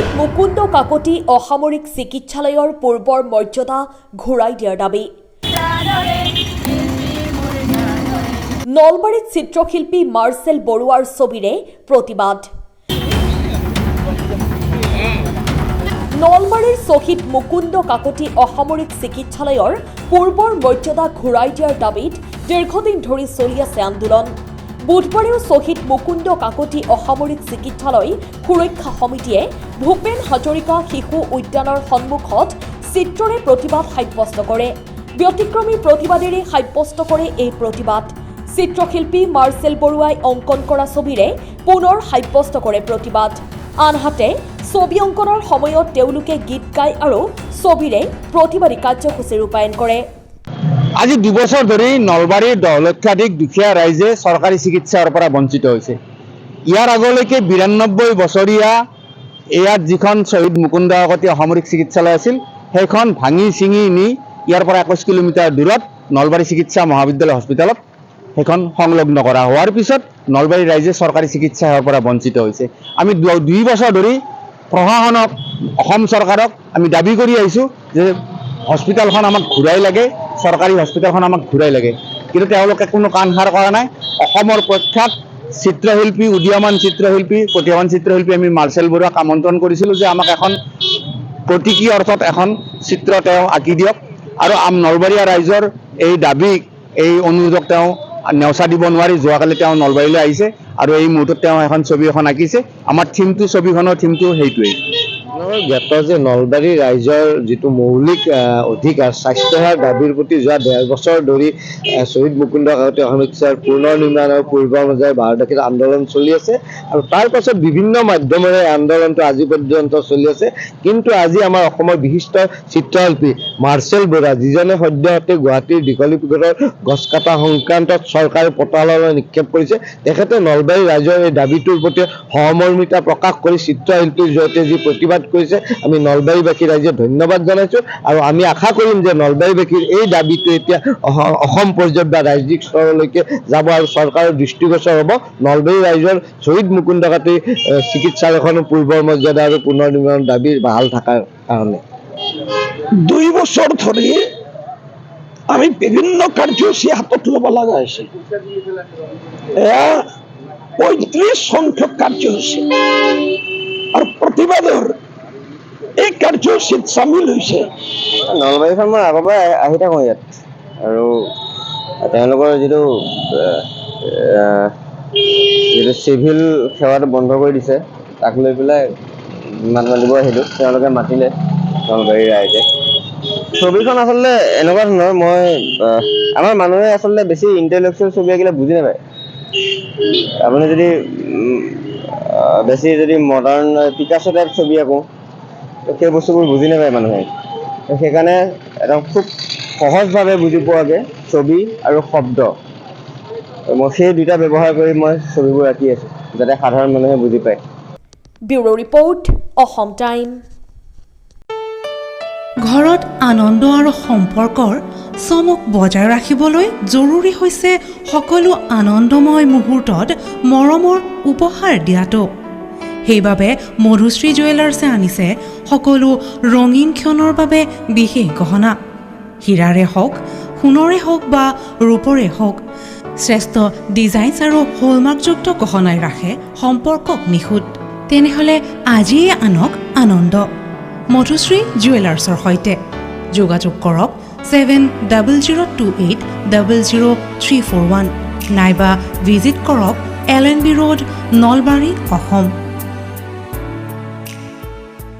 শহীদ মুকুন্দ কাকতি অসামৰিক চিকিৎসালয়ৰ পূৰ্বৰ মৰ্যাদা ঘূৰাই দিয়াৰ দাবী। নলবাৰীত চিত্ৰশিল্পী মাৰ্চেল বৰুৱাৰ ছবিৰে প্ৰতিবাদ। নলবাৰীৰ শহীদ মুকুন্দ কাকতি অসামৰিক চিকিৎসালয়ৰ পূৰ্বৰ মৰ্যাদা ঘূৰাই দিয়াৰ দাবীত দীৰ্ঘদিন ধৰি চলি আছে আন্দোলন। বুধবাৰেও শহীদ মুকুন্দ কাকতি অসামৰিক চিকিৎসালয় সুৰক্ষা সমিতিয়ে ভূপেন হাজৰিকা শিশু উদ্যানৰ সন্মুখত চিত্ৰৰে প্ৰতিবাদ সাব্যস্ত কৰে। ব্যতিক্ৰমী প্ৰতিবাদেৰে সাব্যস্ত কৰে এই প্ৰতিবাদ। চিত্ৰশিল্পী মাৰ্চেল বৰুৱাই অংকন কৰা ছবিৰে পুনৰ সাব্যস্ত কৰে প্ৰতিবাদ। আনহাতে ছবি অংকনৰ সময়ত তেওঁলোকে গীত গায় আৰু ছবিৰে প্ৰতিবাদী কাৰ্যসূচী ৰূপায়ণ কৰে। আজি 2 বছৰ ধৰি নলবাৰীৰ 10 লক্ষাধিক দুখীয়া ৰাইজে চৰকাৰী চিকিৎসাৰ পৰা বঞ্চিত হৈছে। ইয়াৰ আগলৈকে 92 বছৰীয়া ইয়াত যিখন শহীদ মুকুন্দ কাকতি অসামৰিক চিকিৎসালয় আছিল সেইখন ভাঙি চিঙি নি ইয়াৰ পৰা 21 কিলোমিটাৰ দূৰত নলবাৰী চিকিৎসা মহাবিদ্যালয় হস্পিটেলত সেইখন সংলগ্ন কৰা হোৱাৰ পিছত নলবাৰী ৰাইজে চৰকাৰী চিকিৎসা সেৱাৰ পৰা বঞ্চিত হৈছে। আমি 2 বছৰ ধৰি প্ৰশাসনক অসম চৰকাৰক আমি দাবী কৰি আহিছোঁ যে হস্পিটেলখন আমাক ঘূৰাই লাগে, চৰকাৰী হস্পিটেলখন আমাক ঘূৰাই লাগে, কিন্তু তেওঁলোকে কোনো কাণসাৰ কৰা নাই। অসমৰ প্ৰখ্যাত চিত্ৰশিল্পী, উদীয়মান চিত্ৰশিল্পী, প্ৰতিভাৱান চিত্ৰশিল্পী আমি মাৰ্চেল বৰুৱাক আমন্ত্ৰণ কৰিছিলোঁ যে আমাক এখন প্ৰতীকী অৰ্থত এখন চিত্ৰ তেওঁ আঁকি দিয়ক আৰু নলবাৰীয়া ৰাইজৰ এই দাবীক, এই অনুৰোধক তেওঁ নেওচা দিব নোৱাৰি যোৱাকালি তেওঁ নলবাৰীলৈ আহিছে আৰু এই মুহূৰ্তত তেওঁ এখন ছবি এখন আঁকিছে। আমাৰ থিমটো, ছবিখনৰ থিমটো সেইটোৱেই। জ্ঞাত যে নলবাৰী ৰাইজৰ যিটো মৌলিক অধিকাৰ স্বাস্থ্যসেৱাৰ দাবীৰ প্ৰতি যোৱা 1.5 বছৰ ধৰি শহীদ মুকুন্দ কাকতি অসামৰিক চিকিৎসালয়ৰ পুনৰ নিৰ্মাণৰ পূৰ্বৰ পৰ্যায়ৰ 12 তাৰিখে আন্দোলন চলি আছে আৰু তাৰ পাছত বিভিন্ন মাধ্যমেৰে আন্দোলনটো আজি পৰ্যন্ত চলি আছে। কিন্তু আজি আমাৰ অসমৰ বিশিষ্ট চিত্ৰশিল্পী মাৰ্চেল বৰুৱা, যিজনে সদ্যহতে গুৱাহাটীৰ দীঘলী পুখুৰীৰ গছ কটা সংক্ৰান্তত চৰকাৰে পতাললৈ নিক্ষেপ কৰিছে, তেখেতে নলবাৰী ৰাইজৰ এই দাবীটোৰ প্ৰতি সহমৰ্মিতা প্ৰকাশ কৰি চিত্ৰশিল্পীৰ জৰিয়তে যি প্ৰতিবাদ কৰিছে আমি নলবাৰীবাসী ৰাইজে ধন্যবাদ জনাইছো আৰু আমি আশা কৰিম যে নলবাৰীবাসীৰ এই দাবীটো এতিয়া অসম পৰ্যায়ত বা ৰাজ্যিক স্তৰলৈকে যাব আৰু চৰকাৰৰ দৃষ্টিগোচৰ হ'ব। নলবাৰী ৰাইজৰ শহীদ মুকুন্দ কাকতি চিকিৎসালয়খনৰ পূৰ্বৰ মৰ্যাদা আৰু পুনৰ নিৰ্মাণৰ দাবী বাহাল থকাৰ কাৰণে 2 বছৰ ধৰি আমি বিভিন্ন কাৰ্যসূচী হাতত ল'ব লগা হৈছে। এয়া 35 সংখ্যক কাৰ্যসূচী আৰু প্ৰতিবাদৰ এই কাৰ্যসূচীত চামিল হৈছে। নলবাৰীখন মই আগৰ পৰা আহি থাকোঁ ইয়াত আৰু তেওঁলোকৰ যিটো চিভিল সেৱাটো বন্ধ কৰি দিছে তাক লৈ পেলাই মাত মাতিব আহিলোঁ। তেওঁলোকে মাতিলে নলবাৰী ৰাইজে। ছবিখন আচলতে এনেকুৱা ধৰণৰ, আমাৰ মানুহে আচলতে বেছি ইণ্টেলেকচুৱেল ছবি আঁকিলে বুজি নাপায়। আপুনি যদি মডাৰ্ণ পিকাছ টাইপ ছবি আঁকো সেই বস্তুবোৰ বুজি নাপায় মানুহে। সেইকাৰণে একদম খুব সহজভাৱে বুজি পোৱাকৈ ছবি আৰু শব্দ, মই সেই দুটা ব্যৱহাৰ কৰি মই ছবিবোৰ আঁকি আছোঁ যাতে সাধাৰণ মানুহে বুজি পায়। Bureau report, Assam time. ঘৰত আনন্দ আৰু সম্পৰ্কৰ চমক বজাই ৰাখিবলৈ জৰুৰী হৈছে সকলো আনন্দময় মুহূৰ্তত মৰমৰ উপহাৰ দিয়াটো। সেইবাবে মধুশ্ৰী জুৱেলাৰ্ছে আনিছে সকলো ৰঙীন ক্ষণৰ বাবে বিশেষ গহনা। হীৰাৰে হওক, সোণৰে হওক বা ৰূপৰে হওক, শ্ৰেষ্ঠ ডিজাইনছ আৰু হলমাৰ্কযুক্ত গহনাই ৰাখে সম্পৰ্কক নিখুঁত। তেনেহ'লে আজিয়ে আনক আনন্দ মধুশ্ৰী জুৱেলাৰ্ছৰ সৈতে। যোগাযোগ কৰক 7028000341 নাইবা ভিজিট কৰক LNB ৰোড, নলবাৰী, অসম।